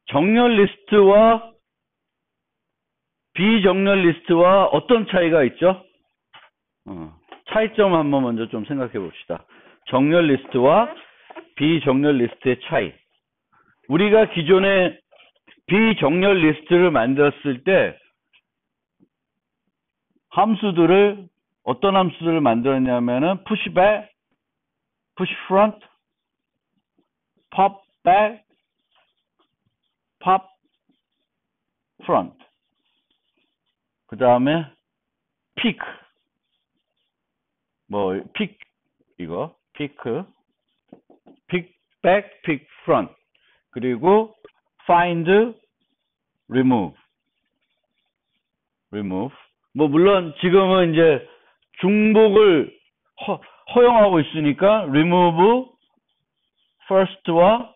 정렬 리스트와 비정렬 리스트와 어떤 차이가 있죠? 차이점 한번 먼저 좀 생각해 봅시다. 정렬 리스트와 비정렬 리스트의 차이. 우리가 기존에 비정렬 리스트를 만들었을 때 어떤 함수들을 만들었냐면은 push back, push front, pop back, pop front. 그 다음에 pick, pick back, pick front. 그리고 find, remove. 물론 지금은 이제 중복을 허용하고 있으니까 remove first와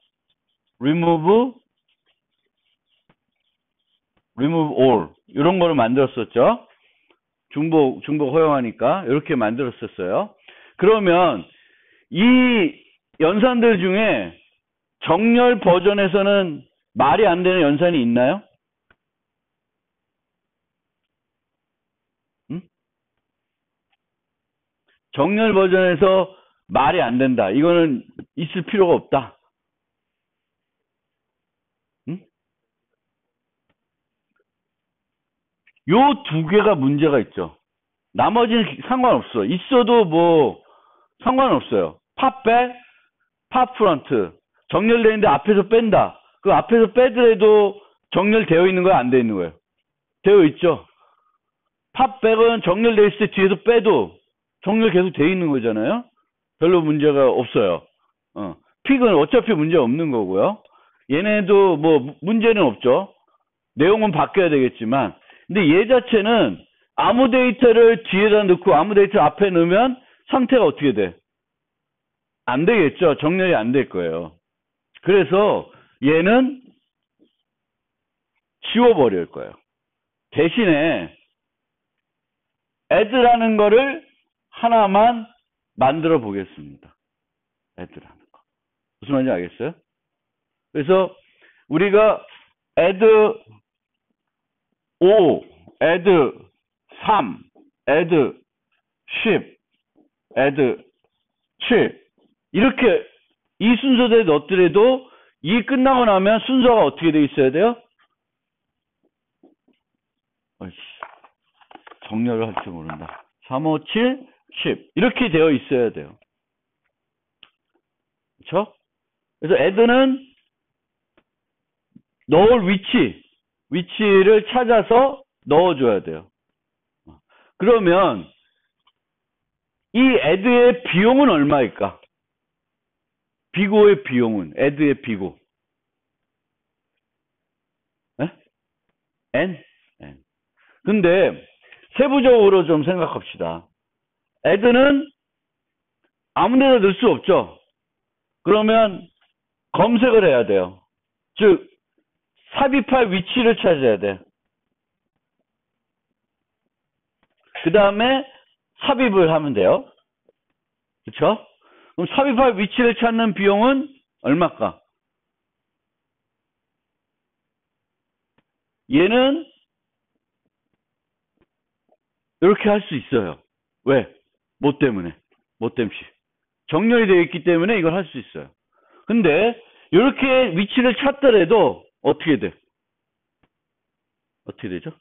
remove all 이런 거를 만들었었죠. 중복 허용하니까 이렇게 만들었었어요. 그러면 이 연산들 중에 정렬 버전에서는 말이 안 되는 연산이 있나요? 정렬 버전에서 말이 안 된다. 이거는 있을 필요가 없다. 요 두 개가 문제가 있죠. 나머지는 상관없어. 있어도 뭐 상관없어요. 팝백, 팝프런트. 정렬되어 있는데 앞에서 뺀다. 그 앞에서 빼더라도 정렬되어 있는 거야? 안 되어 있는 거예요? 되어 있죠. 팝백은 정렬되어 있을 때 뒤에서 빼도 정렬 계속 되어 있는 거잖아요. 별로 문제가 없어요. 픽은 어차피 문제 없는 거고요. 얘네도 뭐 문제는 없죠. 내용은 바뀌어야 되겠지만, 근데 얘 자체는 아무 데이터를 뒤에다 넣고 아무 데이터 앞에 넣으면 상태가 어떻게 돼? 안 되겠죠. 정렬이 안 될 거예요. 그래서 얘는 지워버릴 거예요. 대신에 add라는 거를 하나만 만들어 보겠습니다. add라는 거. 무슨 말인지 알겠어요? 그래서 우리가 add 5, add 3, add 10, add 7 이렇게 이 순서대로 넣더라도 이 끝나고 나면 순서가 어떻게 돼 있어야 돼요? 정렬을 할 줄 모른다. 3, 5, 7, 10 이렇게 되어 있어야 돼요. 그렇죠? 그래서 add는 넣을 위치를 찾아서 넣어줘야 돼요. 그러면 이 add의 비용은 얼마일까? 비고의 비용은 add의 비고 n? 근데 세부적으로 좀 생각합시다. add는 아무데나 넣을 수 없죠. 그러면 검색을 해야 돼요. 즉 삽입할 위치를 찾아야 돼. 그 다음에 삽입을 하면 돼요. 그렇죠? 그럼 삽입할 위치를 찾는 비용은 얼마일까? 얘는 이렇게 할 수 있어요. 왜? 뭐 때문에? 뭐 때문에? 정렬이 되어 있기 때문에 이걸 할 수 있어요. 근데 이렇게 위치를 찾더라도 어떻게 돼? 어떻게 되죠?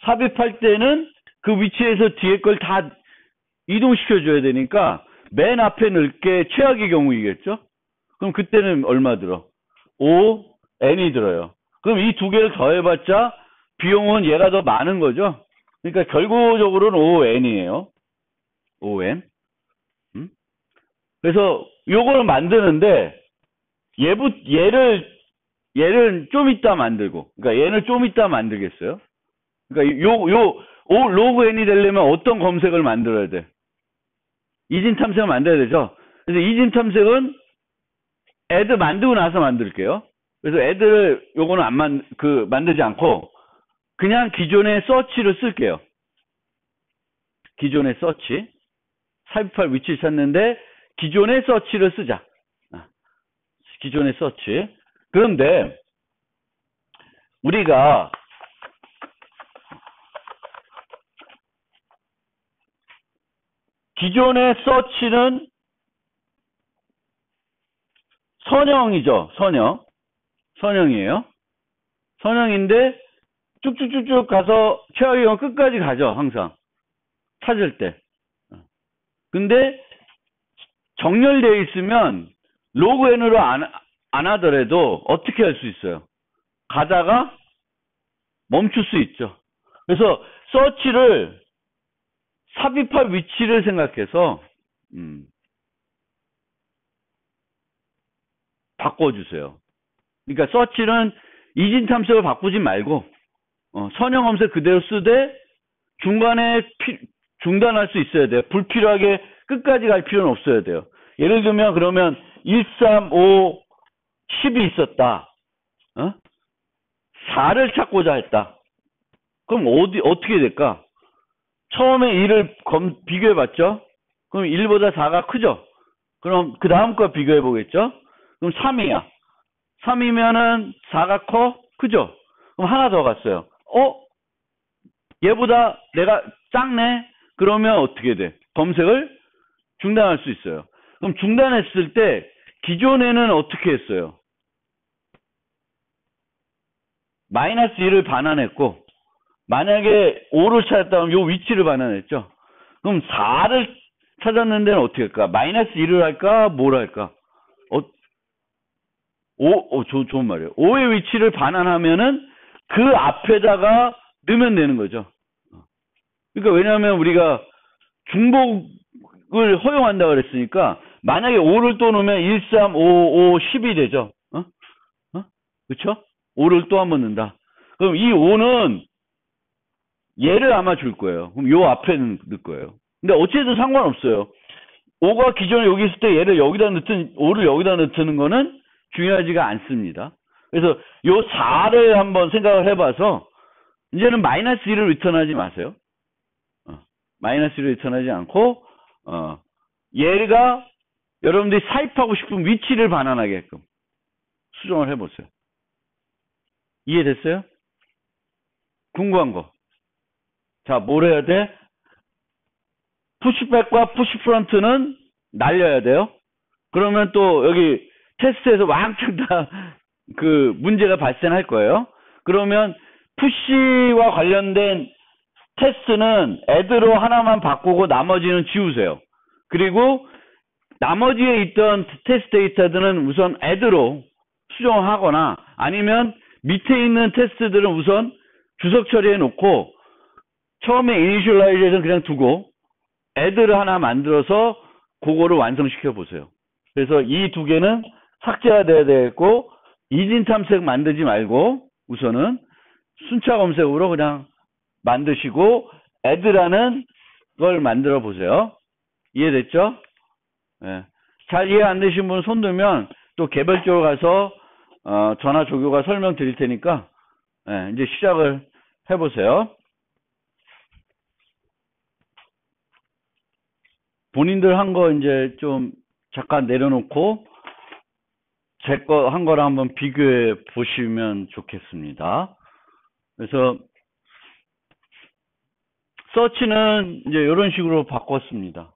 삽입할 때는 그 위치에서 뒤에 걸 다 이동시켜 줘야 되니까 맨 앞에 넣을 게 최악의 경우이겠죠? 그럼 그때는 얼마 들어? 5, n이 들어요. 그럼 이 두 개를 더해봤자 비용은 얘가 더 많은 거죠? 그러니까 결국적으로는 5n이에요. 5n. 그래서 요거를 만드는데 얘를 좀 이따 만들고, 그러니까 얘를 좀 이따 만들겠어요. 그러니까 O 로그 n이 되려면 어떤 검색을 만들어야 돼? 이진 탐색을 만들어야 되죠. 그래서 이진 탐색은 add 만들고 나서 만들게요. 그래서 add를 요거는 만들지 않고 그냥 기존의 서치를 쓸게요. 기존의 서치. 삽입할 위치를 찾는데 기존의 서치를 쓰자. 기존의 서치. 그런데 우리가 기존의 서치는 선형이죠. 선형이에요. 선형인데 쭉쭉쭉쭉 가서 최하위가 끝까지 가죠. 항상 찾을 때. 근데 정렬되어 있으면 로그 n으로 안 하더라도 어떻게 할 수 있어요? 가다가 멈출 수 있죠. 그래서 서치를 삽입할 위치를 생각해서 바꿔주세요. 그러니까 서치는 이진 탐색을 바꾸지 말고 선형 검색 그대로 쓰되 중간에 중단할 수 있어야 돼요. 불필요하게 끝까지 갈 필요는 없어야 돼요. 예를 들면 그러면 1, 3, 5, 10이 있었다. 4를 찾고자 했다. 그럼 어떻게 될까? 처음에 1을 비교해 봤죠? 그럼 1보다 4가 크죠? 그럼 그 다음 거 비교해 보겠죠? 그럼 3이야. 3이면은 4가 크죠? 그럼 하나 더 갔어요. 얘보다 내가 작네? 그러면 어떻게 돼? 검색을 중단할 수 있어요. 그럼 중단했을 때 기존에는 어떻게 했어요? 마이너스 1을 반환했고 만약에 5를 찾았다면 요 위치를 반환했죠. 그럼 4를 찾았는 데는 어떻게 할까? 마이너스 1을 할까? 뭘 할까? 좋은 말이에요. 5의 위치를 반환하면은 그 앞에다가 넣으면 되는 거죠. 그러니까 왜냐하면 우리가 중복을 허용한다고 그랬으니까 만약에 5를 또 넣으면 1, 3, 5, 5, 10이 되죠. 그쵸? 5를 또 한 번 넣는다. 그럼 이 5는 얘를 아마 줄 거예요. 그럼 요 앞에는 넣을 거예요. 근데 어쨌든 상관없어요. 5가 기존에 여기 있을 때 얘를 여기다 넣든 5를 여기다 넣는 거는 중요하지가 않습니다. 그래서 요 4를 한번 생각을 해봐서 이제는 마이너스 1을 리턴하지 마세요. 마이너스 1을 리턴하지 않고 얘가 여러분들이 사입하고 싶은 위치를 반환하게끔 수정을 해보세요. 이해됐어요? 궁금한 거. 자, 뭘 해야 돼? 푸시백과 푸시프런트는 날려야 돼요. 그러면 또 여기 테스트에서 왕창 다 그 문제가 발생할 거예요. 그러면 푸시와 관련된 테스트는 애드로 하나만 바꾸고 나머지는 지우세요. 그리고 나머지에 있던 테스트 데이터들은 우선 애드로 수정하거나 아니면 밑에 있는 테스트들은 우선 주석 처리해 놓고 처음에 이니셜라이제이션 그냥 두고 애드를 하나 만들어서 그거를 완성시켜 보세요. 그래서 이 두 개는 삭제가 돼야 되겠고 이진 탐색 만들지 말고 우선은 순차 검색으로 그냥 만드시고 애드라는 걸 만들어 보세요. 이해됐죠? 네. 잘 이해 안 되신 분 손 들면 또 개별적으로 가서 전화 조교가 설명 드릴 테니까 이제 시작을 해보세요. 본인들 한 거 이제 좀 잠깐 내려놓고 제 거 한 거랑 한번 비교해 보시면 좋겠습니다. 그래서 서치는 이제 이런 식으로 바꿨습니다.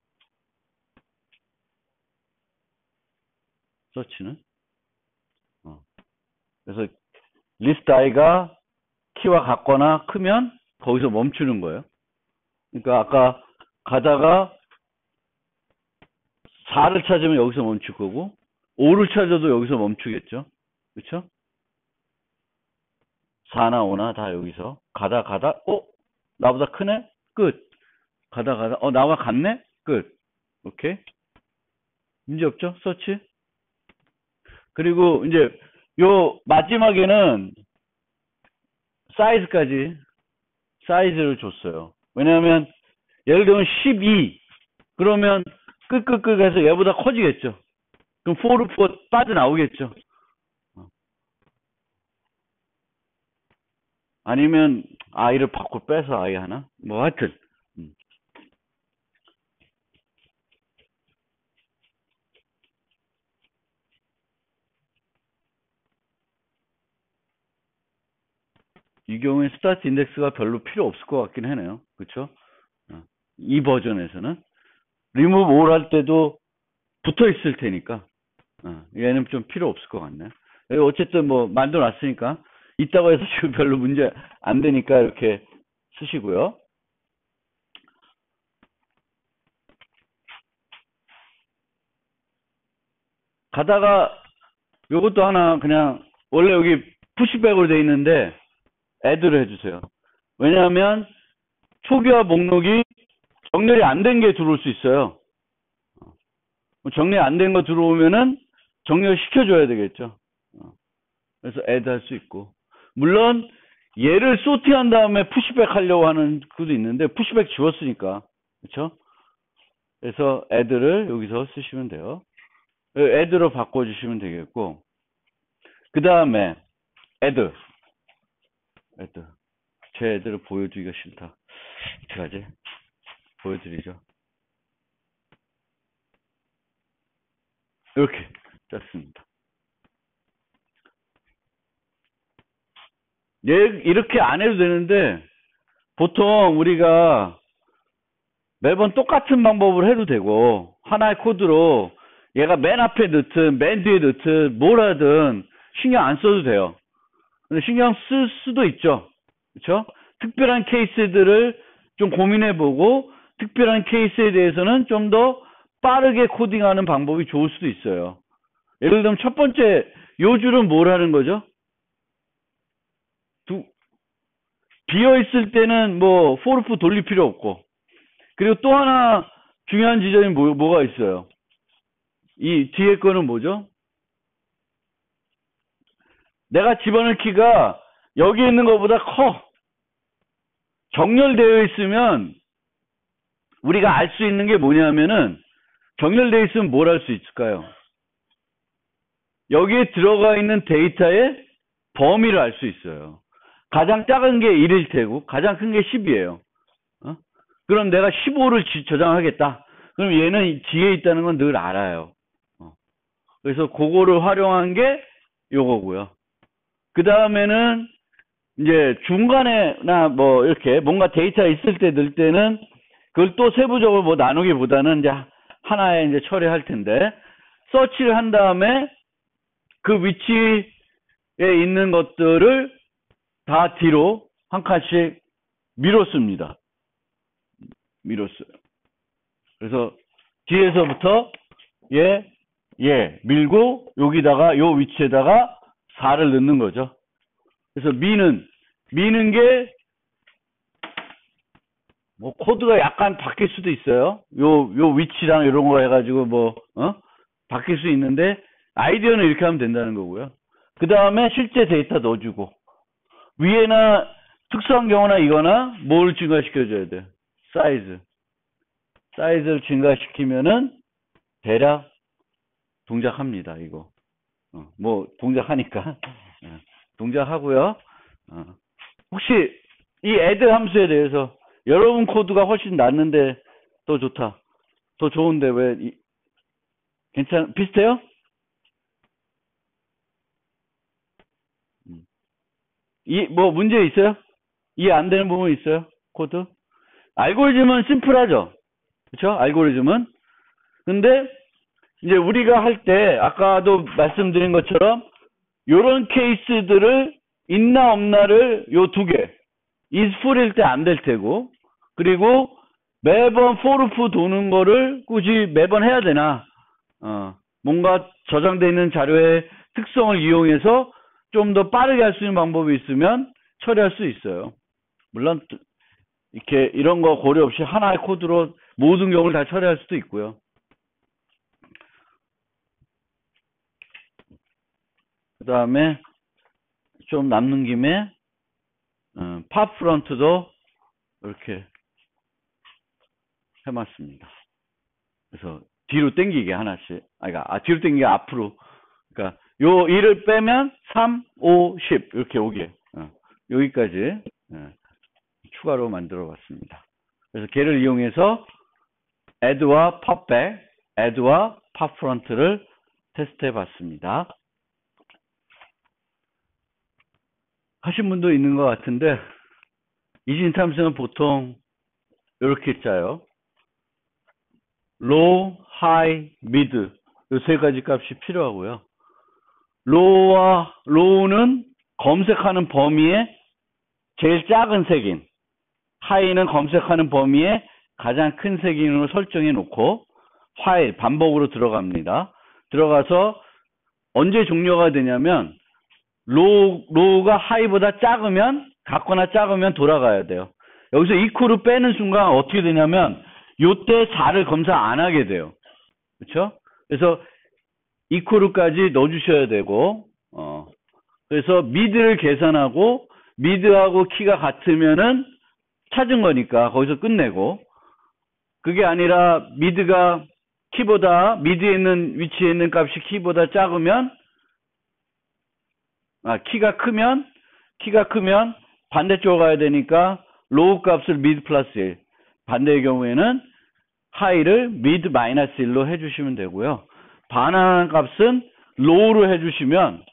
서치는 그래서 리스트 i가 키와 같거나 크면 거기서 멈추는 거예요. 그러니까 아까 가다가 4를 찾으면 여기서 멈출 거고 5를 찾아도 여기서 멈추겠죠. 그렇죠? 4나 5나 다 여기서 가다 나보다 크네? 끝. 가다 나와 같네? 끝. 오케이? 문제 없죠? 서치? 그리고 이제 요 마지막에는 사이즈를 줬어요. 왜냐하면 예를 들면 12 그러면 끝 해서 얘보다 커지겠죠. 그럼 4 빠져나오겠죠. 아니면 i를 밖으로 빼서 i 하나? 뭐 하여튼 이 경우에 스타트 인덱스가 별로 필요 없을 것 같긴 하네요. 그쵸? 이 버전에서는. remove all 할 때도 붙어 있을 테니까. 얘는 좀 필요 없을 것 같네. 어쨌든 뭐 만들어 놨으니까 있다고 해서 지금 별로 문제 안 되니까 이렇게 쓰시고요. 가다가 요것도 하나 그냥 원래 여기 푸시백으로 돼 있는데 add를 해주세요. 왜냐하면 초기화 목록이 정렬이 안 된 게 들어올 수 있어요. 정리 안 된 거 들어오면은 정렬 시켜줘야 되겠죠. 그래서 add 할 수 있고. 물론 얘를 소티한 다음에 푸시백 하려고 하는 그도 있는데 푸시백 지웠으니까. 그렇죠? 그래서 add를 여기서 쓰시면 돼요. add로 바꿔주시면 되겠고. 그 다음에 add. 제 add를 보여주기가 싫다. 어떡하지? 보여드리죠. 이렇게 짰습니다. 이렇게 안 해도 되는데 보통 우리가 매번 똑같은 방법을 해도 되고 하나의 코드로 얘가 맨 앞에 넣든 맨 뒤에 넣든 뭘 하든 신경 안 써도 돼요. 근데 신경 쓸 수도 있죠. 그렇죠? 특별한 케이스들을 좀 고민해보고 특별한 케이스에 대해서는 좀 더 빠르게 코딩하는 방법이 좋을 수도 있어요. 예를 들면 첫 번째 요 줄은 뭘 하는 거죠? 비어있을 때는 뭐 포르프 돌릴 필요 없고 그리고 또 하나 중요한 지점이 뭐가 있어요? 이 뒤에 거는 뭐죠? 내가 집어넣을 키가 여기 있는 것보다 커. 정렬되어 있으면 우리가 알 수 있는 게 뭐냐면은 정렬되어 있으면 뭘 할 수 있을까요? 여기에 들어가 있는 데이터의 범위를 알 수 있어요. 가장 작은 게 1일 테고 가장 큰 게 10이에요. 그럼 내가 15를 저장하겠다. 그럼 얘는 뒤에 있다는 건 늘 알아요. 그래서 그거를 활용한 게 요거고요. 그 다음에는 이제 중간에나 뭐 이렇게 뭔가 데이터가 있을 때 넣을 때는 그걸 또 세부적으로 뭐 나누기보다는 이제 하나에 이제 처리할 텐데 서치를 한 다음에 그 위치에 있는 것들을 다 뒤로 한 칸씩 밀었습니다. 밀었어요. 그래서 뒤에서부터 밀고 여기다가 요 위치에다가 4를 넣는 거죠. 그래서 미는 게 뭐 코드가 약간 바뀔 수도 있어요. 요 위치랑 이런 거 해가지고 바뀔 수 있는데 아이디어는 이렇게 하면 된다는 거고요. 그 다음에 실제 데이터 넣어주고 위에나 특수한 경우나 이거나 뭘 증가시켜줘야 돼? 사이즈를 증가시키면은 대략 동작합니다. 이거 뭐 동작하니까 동작하고요. 혹시 이 add 함수에 대해서 여러분 코드가 훨씬 낫는데 더 좋다. 더 좋은데 왜 비슷해요? 뭐 문제 있어요? 이해 안 되는 부분 있어요? 코드? 알고리즘은 심플하죠. 그렇죠? 알고리즘은. 근데 이제 우리가 할 때 아까도 말씀드린 것처럼 요런 케이스들을 있나 없나를 요 두 개 is full일 때 안 될 테고 그리고 매번 for 도는 거를 굳이 매번 해야 되나 뭔가 저장되어 있는 자료의 특성을 이용해서 좀 더 빠르게 할 수 있는 방법이 있으면 처리할 수 있어요. 물론 이렇게 이런 거 고려 없이 하나의 코드로 모든 경우를 다 처리할 수도 있고요. 그 다음에 좀 남는 김에 팝 프론트도 이렇게 해놨습니다. 그래서 뒤로 당기게 하나씩 뒤로 당기게 앞으로 그러니까 요 1을 빼면 3, 5, 10 이렇게 오게 여기까지 추가로 만들어 봤습니다. 그래서 걔를 이용해서 add와 popback, add와 popfront를 테스트해 봤습니다. 하신 분도 있는 것 같은데, 이진 탐색은 보통 이렇게 짜요. low, high, mid. 이 세 가지 값이 필요하고요. low는 검색하는 범위의 제일 작은 색인, high는 검색하는 범위의 가장 큰 색인으로 설정해 놓고, while 반복으로 들어갑니다. 들어가서 언제 종료가 되냐면, low가 high보다 같거나 작으면 돌아가야 돼요. 여기서 equal을 빼는 순간 어떻게 되냐면, 요때 4를 검사 안 하게 돼요. 그렇죠? 그래서 equal까지 넣어주셔야 되고, 그래서 mid를 계산하고, mid하고 키가 같으면은 찾은 거니까 거기서 끝내고, 그게 아니라 mid가 mid에 있는 위치에 있는 값이 키보다 작으면, 키가 크면 반대쪽으로 가야 되니까 low 값을 mid 플러스 1, 반대의 경우에는 high를 mid 마이너스 1로 해주시면 되고요. 반환하는 값은 low로 해주시면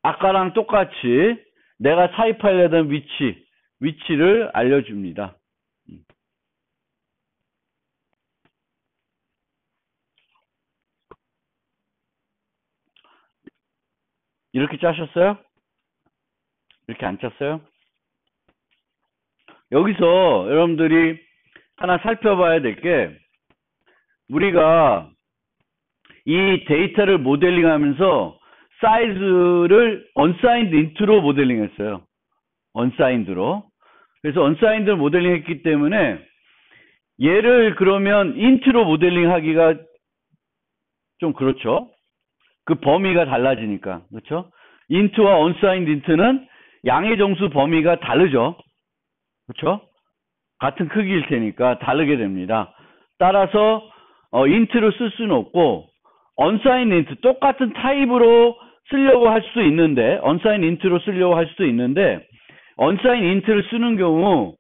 아까랑 똑같이 내가 사입하려던 위치를 알려줍니다. 이렇게 짜셨어요? 이렇게 안 짰어요? 여기서 여러분들이 하나 살펴봐야 될 게, 우리가 이 데이터를 모델링 하면서 사이즈를 unsigned int로 모델링 했어요. unsigned로. 그래서 unsigned를 모델링 했기 때문에 얘를 그러면 int로 모델링 하기가 좀 그렇죠. 그 범위가 달라지니까. 그렇죠? int와 unsigned int는 양의 정수 범위가 다르죠. 그렇죠? 같은 크기일 테니까 다르게 됩니다. 따라서 int를 쓸 수는 없고, unsigned int 똑같은 타입으로 쓰려고 할 수도 있는데, unsigned int로 쓰려고 할 수도 있는데, unsigned int를 쓰는 경우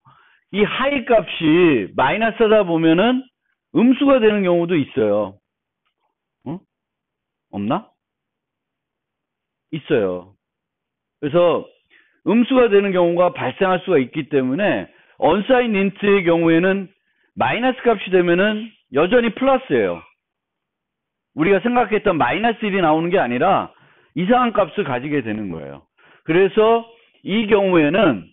이 high 값이 마이너스하다 보면은 음수가 되는 경우도 있어요. 없나? 있어요. 그래서 음수가 되는 경우가 발생할 수가 있기 때문에 unsigned int의 경우에는 마이너스 값이 되면은 여전히 플러스예요. 우리가 생각했던 마이너스 1이 나오는 게 아니라 이상한 값을 가지게 되는 거예요. 그래서 이 경우에는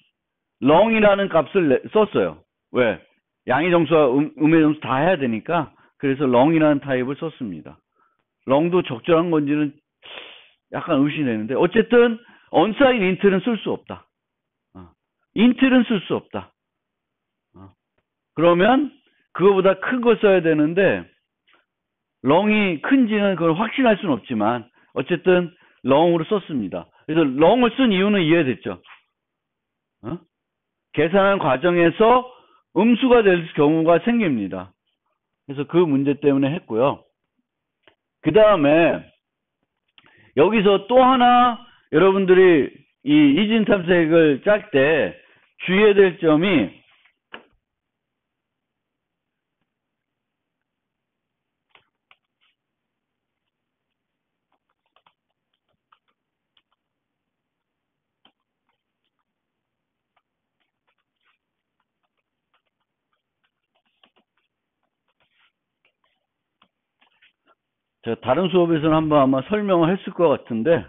long이라는 값을 썼어요. 왜? 양의 정수와 음의 정수 다 해야 되니까. 그래서 long이라는 타입을 썼습니다. long도 적절한 건지는 약간 의심이 되는데, 어쨌든 unsigned int는 쓸 수 없다. int는 쓸 수 없다. 그러면 그거보다 큰 거 써야 되는데, long이 큰지는 그걸 확신할 수는 없지만 어쨌든 long으로 썼습니다. 그래서 long을 쓴 이유는 이해됐죠? 계산하는 과정에서 음수가 될 경우가 생깁니다. 그래서 그 문제 때문에 했고요. 그 다음에 여기서 또 하나 여러분들이 이 이진 탐색을 짤 때 주의해야 될 점이, 제가 다른 수업에서는 한번 아마 설명을 했을 것 같은데,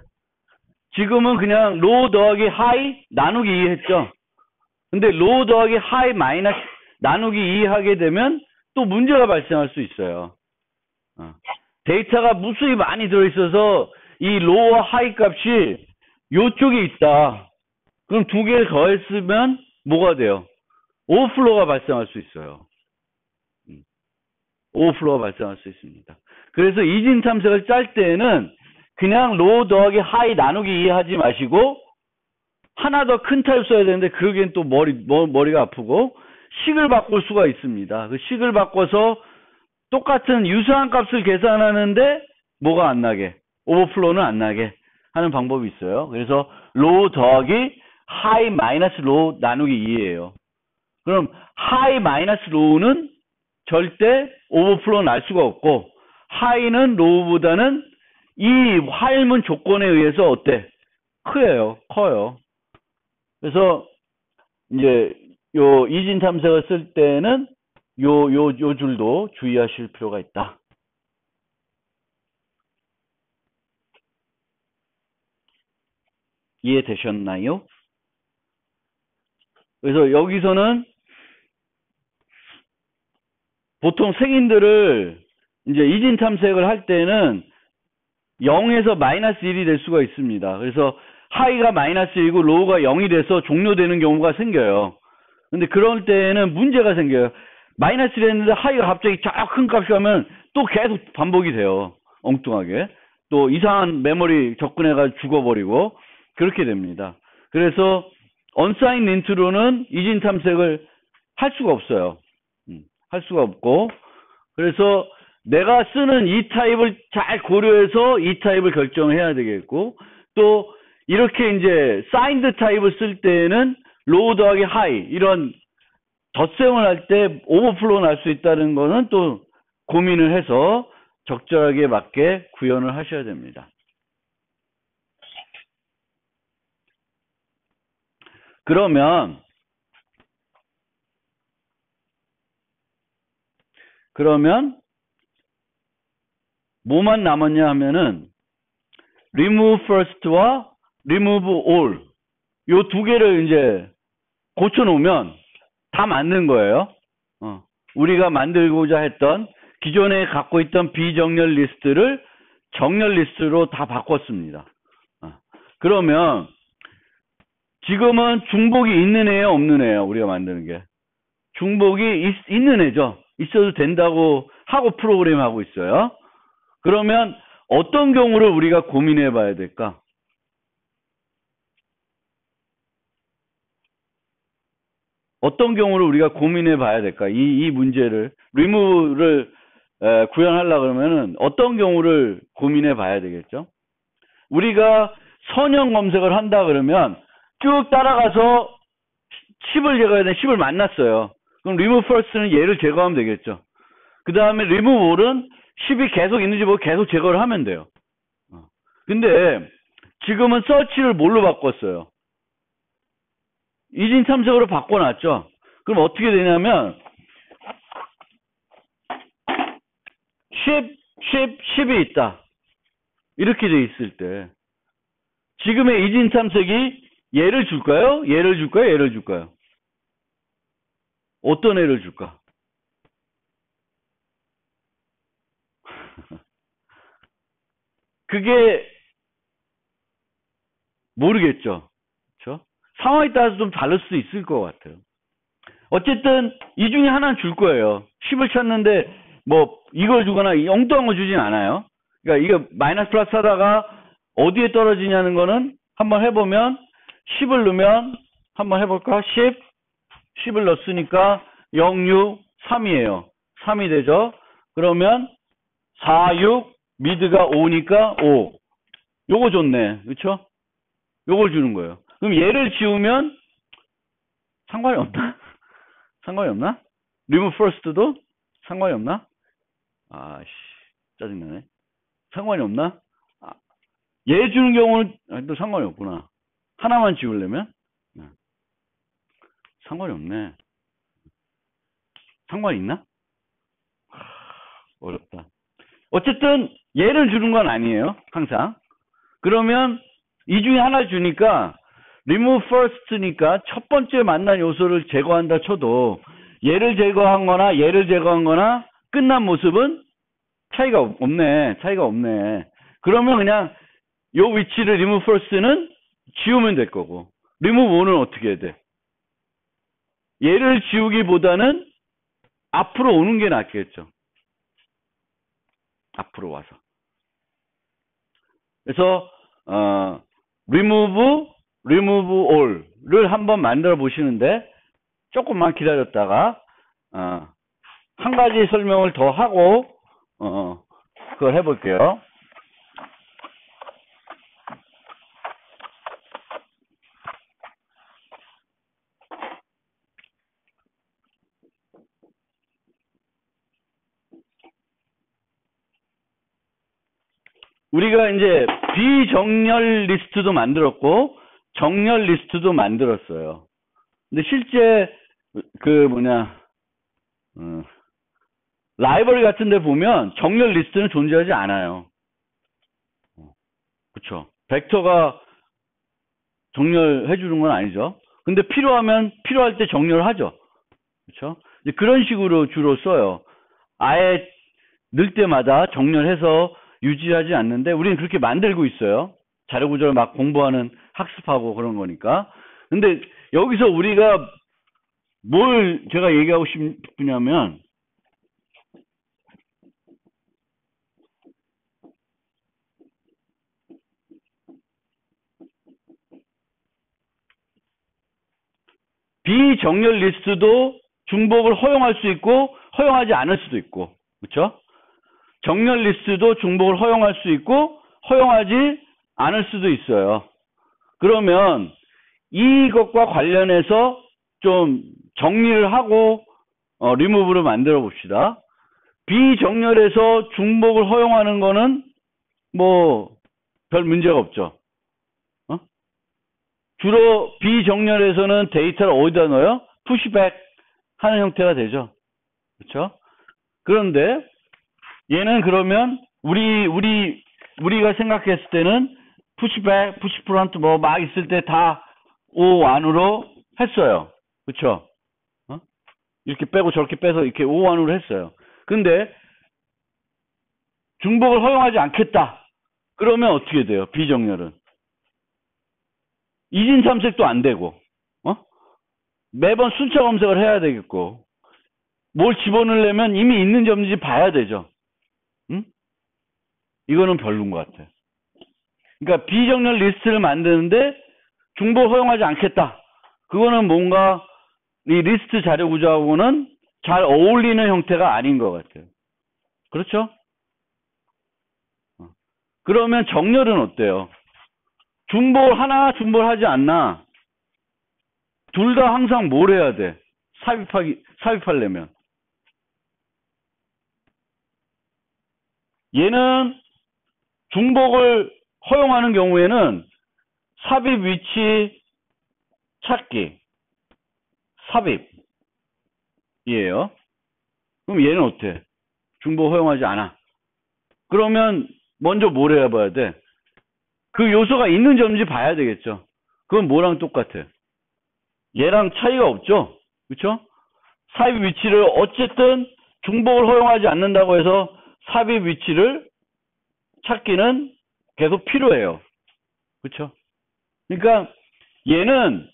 지금은 그냥 low 더하기 high 나누기 2 했죠. 근데 low 더하기 high 마이너스 나누기 2 하게 되면 또 문제가 발생할 수 있어요. 데이터가 무수히 많이 들어있어서 이 low와 high 값이 요쪽에 있다. 그럼 두 개를 더했으면 뭐가 돼요? 오버플로우가 발생할 수 있어요. 오버플로우가 발생할 수 있습니다. 그래서 이진 탐색을 짤 때는 그냥 low 더하기 high 나누기 2 하지 마시고 하나 더 큰 타입 써야 되는데, 그러기엔 또 머리가 아프고 식을 바꿀 수가 있습니다. 그 식을 바꿔서 똑같은 유사한 값을 계산하는데 뭐가 안 나게, 오버플로우는 안 나게 하는 방법이 있어요. 그래서 low 더하기 high 마이너스 low 나누기 2예요. 그럼 high 마이너스 low는 절대 오버플로우 날 수가 없고, high는 low보다는 이 화일문 조건에 의해서 어때? 커요. 그래서 이제 요 이진 탐색을 쓸 때는 요 줄도 주의하실 필요가 있다. 이해되셨나요? 그래서 여기서는 보통 색인들을 이제 이진 탐색을 할 때는 0에서 마이너스 1이 될 수가 있습니다. 그래서 하이가 마이너스 1이고 로우가 0이 돼서 종료되는 경우가 생겨요. 근데 그럴 때에는 문제가 생겨요. 마이너스 1이 했는데 하이가 갑자기 쫙 큰 값이 가면 또 계속 반복이 돼요. 엉뚱하게. 또 이상한 메모리 접근해가지고 죽어버리고 그렇게 됩니다. 그래서 언사인 린트로는 이진 탐색을 할 수가 없어요. 할 수가 없고 그래서 내가 쓰는 이 타입을 잘 고려해서 이 타입을 결정해야 되겠고 또 이렇게 이제 사인드 타입을 쓸 때에는 로우 더하기 하이 이런 덧셈을 할 때 오버플로우 날 수 있다는 거는 또 고민을 해서 적절하게 맞게 구현을 하셔야 됩니다. 그러면 뭐만 남았냐 하면은 remove first와 remove all 요 두 개를 이제 고쳐 놓으면 다 맞는 거예요. 우리가 만들고자 했던 기존에 갖고 있던 비정렬 리스트를 정렬 리스트로 다 바꿨습니다. 그러면 지금은 중복이 있는 애예요, 없는 애예요? 우리가 만드는 게 중복이 있는 애죠. 있어도 된다고 하고 프로그램 하고 있어요. 그러면 어떤 경우를 우리가 고민해 봐야 될까? 어떤 경우를 우리가 고민해 봐야 될까? 이 문제를, 리무브를 구현하려고 그러면은 어떤 경우를 고민해 봐야 되겠죠? 우리가 선형 검색을 한다 그러면 쭉 따라가서 10을 제거해야 돼. 10을 만났어요. 그럼 remove first는 얘를 제거하면 되겠죠. 그 다음에 remove all은 10이 계속 있는지 보고 계속 제거를 하면 돼요. 근데 지금은 search를 뭘로 바꿨어요? 이진 탐색으로 바꿔놨죠. 그럼 어떻게 되냐면 10이 있다. 이렇게 돼 있을 때 지금의 이진 탐색이 얘를 줄까요? 얘를 줄까요? 얘를 줄까요? 어떤 애를 줄까? 그게 모르겠죠. 그렇죠? 상황에 따라서 좀 다를 수 있을 것 같아요. 어쨌든 이 중에 하나는 줄 거예요. 10을 찾는데 뭐 이걸 주거나 엉뚱한 거 주진 않아요. 그러니까 이거 마이너스 플러스 하다가 어디에 떨어지냐는 거는 한번 해보면 10을 넣으면 한번 해볼까? 10을 넣었으니까 0, 6, 3이에요. 3이 되죠. 그러면 4, 6, 미드가 5니까 5. 요거 좋네. 그쵸? 요걸 주는 거예요. 그럼 얘를 지우면 상관이 없나? 상관이 없나? remove first도 상관이 없나? 아씨, 짜증나네. 상관이 없나? 얘 주는 경우는 또 상관이 없구나. 하나만 지우려면? 상관이 없네. 상관이 있나? 어렵다. 어쨌든 얘를 주는 건 아니에요. 항상. 그러면 이 중에 하나 주니까 remove first니까 첫 번째 만난 요소를 제거한다 쳐도 얘를 제거한 거나 끝난 모습은 차이가 없네. 그러면 그냥 요 위치를 remove first는 지우면 될 거고 remove all은 어떻게 해야 돼? 얘를 지우기보다는 앞으로 오는 게 낫겠죠. 앞으로 와서. 그래서 remove all를 한번 만들어 보시는데 조금만 기다렸다가 한 가지 설명을 더 하고 그걸 해볼게요. 우리가 이제 비정렬 리스트도 만들었고 정렬 리스트도 만들었어요. 근데 실제 라이브러리 같은 데 보면 정렬 리스트는 존재하지 않아요. 그쵸. 벡터가 정렬해 주는 건 아니죠. 근데 필요할 때 정렬을 하죠. 그쵸. 그런 식으로 주로 써요. 아예 넣을 때마다 정렬해서 유지하지 않는데 우리는 그렇게 만들고 있어요. 자료 구조를 막 공부하는 학습하고 그런 거니까. 근데 여기서 우리가 뭘 제가 얘기하고 싶으냐면 비정렬 리스트도 중복을 허용할 수 있고 허용하지 않을 수도 있고, 그렇죠? 정렬 리스트도 중복을 허용할 수 있고 허용하지 않을 수도 있어요. 그러면 이것과 관련해서 좀 정리를 하고 리무브를 만들어 봅시다. 비정렬에서 중복을 허용하는 거는 뭐 별 문제가 없죠. 주로 비정렬에서는 데이터를 어디다 넣어요? 푸시백 하는 형태가 되죠. 그렇죠? 그런데 얘는 그러면 우리가 생각했을 때는 푸시백, 푸시프런트 뭐 막 있을 때 다 O 안으로 했어요. 그렇죠? 이렇게 빼고 저렇게 빼서 이렇게 O 안으로 했어요. 근데 중복을 허용하지 않겠다. 그러면 어떻게 돼요? 비정렬은 이진 탐색도 안 되고, 매번 순차 검색을 해야 되겠고, 뭘 집어넣으려면 이미 있는지 없는지 봐야 되죠. 응? 이거는 별로인 것 같아요. 그러니까 비정렬 리스트를 만드는데 중복 허용하지 않겠다. 그거는 뭔가 이 리스트 자료 구조하고는 잘 어울리는 형태가 아닌 것 같아요. 그렇죠? 그러면 정렬은 어때요? 중복을 하나, 중복을 하지 않나? 둘 다 항상 뭘 해야 돼? 삽입하려면. 얘는 중복을 허용하는 경우에는 삽입 위치 찾기, 삽입이에요. 그럼 얘는 어때? 중복 허용하지 않아. 그러면 먼저 뭘 해봐야 돼? 그 요소가 있는지 없는지 봐야 되겠죠. 그건 뭐랑 똑같아? 얘랑 차이가 없죠. 그렇죠? 삽입 위치를 어쨌든 중복을 허용하지 않는다고 해서 삽입 위치를 찾기는 계속 필요해요. 그렇죠? 그러니까 얘는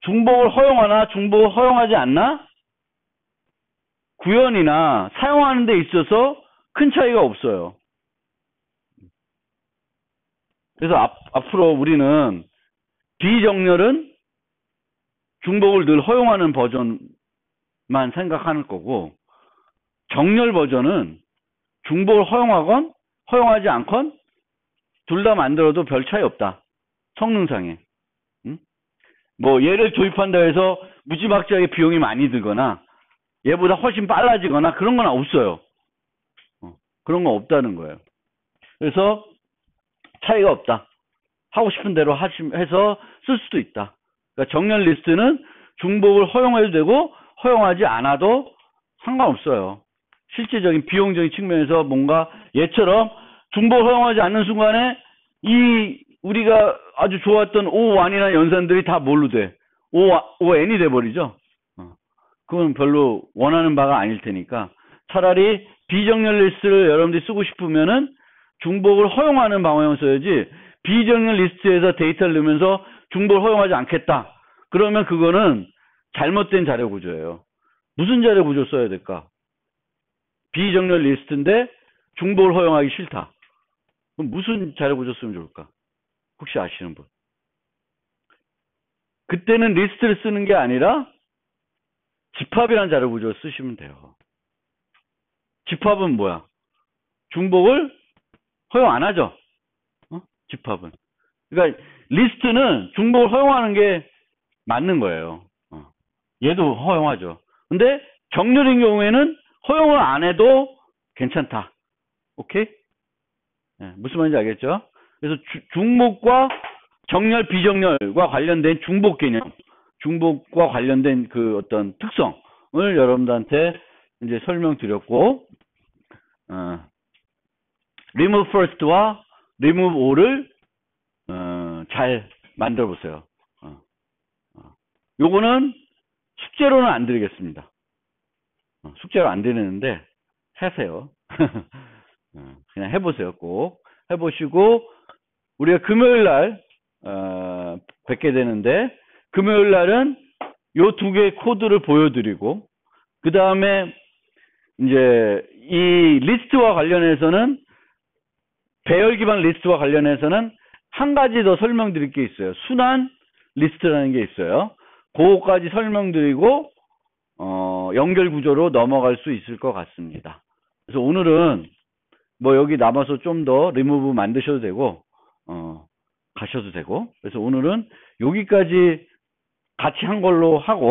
중복을 허용하나 중복을 허용하지 않나? 구현이나 사용하는 데 있어서 큰 차이가 없어요. 그래서 앞으로 우리는 비정렬은 중복을 늘 허용하는 버전만 생각하는 거고, 정렬 버전은 중복을 허용하건 허용하지 않건 둘 다 만들어도 별 차이 없다. 성능상에. 뭐 얘를 도입한다 해서 무지막지하게 비용이 많이 들거나 얘보다 훨씬 빨라지거나 그런 건 없어요. 그런 건 없다는 거예요. 그래서 차이가 없다. 하고 싶은 대로 해서 쓸 수도 있다. 그러니까 정렬 리스트는 중복을 허용해도 되고 허용하지 않아도 상관없어요. 실제적인 비용적인 측면에서 뭔가 얘처럼 중복을 허용하지 않는 순간에 우리가 아주 좋았던 O1이나 연산들이 다 뭘로 돼? ON이 돼버리죠. 그건 별로 원하는 바가 아닐 테니까 차라리 비정렬 리스트를 여러분들이 쓰고 싶으면은 중복을 허용하는 방향을 써야지, 비정렬 리스트에서 데이터를 넣으면서 중복을 허용하지 않겠다. 그러면 그거는 잘못된 자료 구조예요. 무슨 자료 구조 써야 될까? 비정렬 리스트인데 중복을 허용하기 싫다. 그럼 무슨 자료 구조 쓰면 좋을까? 혹시 아시는 분? 그때는 리스트를 쓰는 게 아니라 집합이라는 자료 구조를 쓰시면 돼요. 집합은 뭐야? 중복을 허용 안 하죠. 집합은. 그러니까 리스트는 중복을 허용하는 게 맞는 거예요. 얘도 허용하죠. 근데 정렬인 경우에는 허용을 안 해도 괜찮다. 오케이? 네, 무슨 말인지 알겠죠? 그래서 중목과 정렬, 비정렬과 관련된 중복 개념, 중복과 관련된 그 어떤 특성을 여러분들한테 이제 설명드렸고, remove first와 remove all을 잘 만들어 보세요. 요거는 숙제로는 안 드리겠습니다. 숙제로 안 드리는데 하세요. 그냥 해보세요. 꼭 해보시고 우리가 금요일 날 뵙게 되는데, 금요일 날은 요 두 개의 코드를 보여드리고, 그 다음에 이제 이 리스트와 관련해서는, 배열 기반 리스트와 관련해서는 한 가지 더 설명드릴 게 있어요. 순환 리스트라는 게 있어요. 그거까지 설명드리고 연결 구조로 넘어갈 수 있을 것 같습니다. 그래서 오늘은 뭐 여기 남아서 좀 더 리무브 만드셔도 되고 가셔도 되고, 그래서 오늘은 여기까지 같이 한 걸로 하고,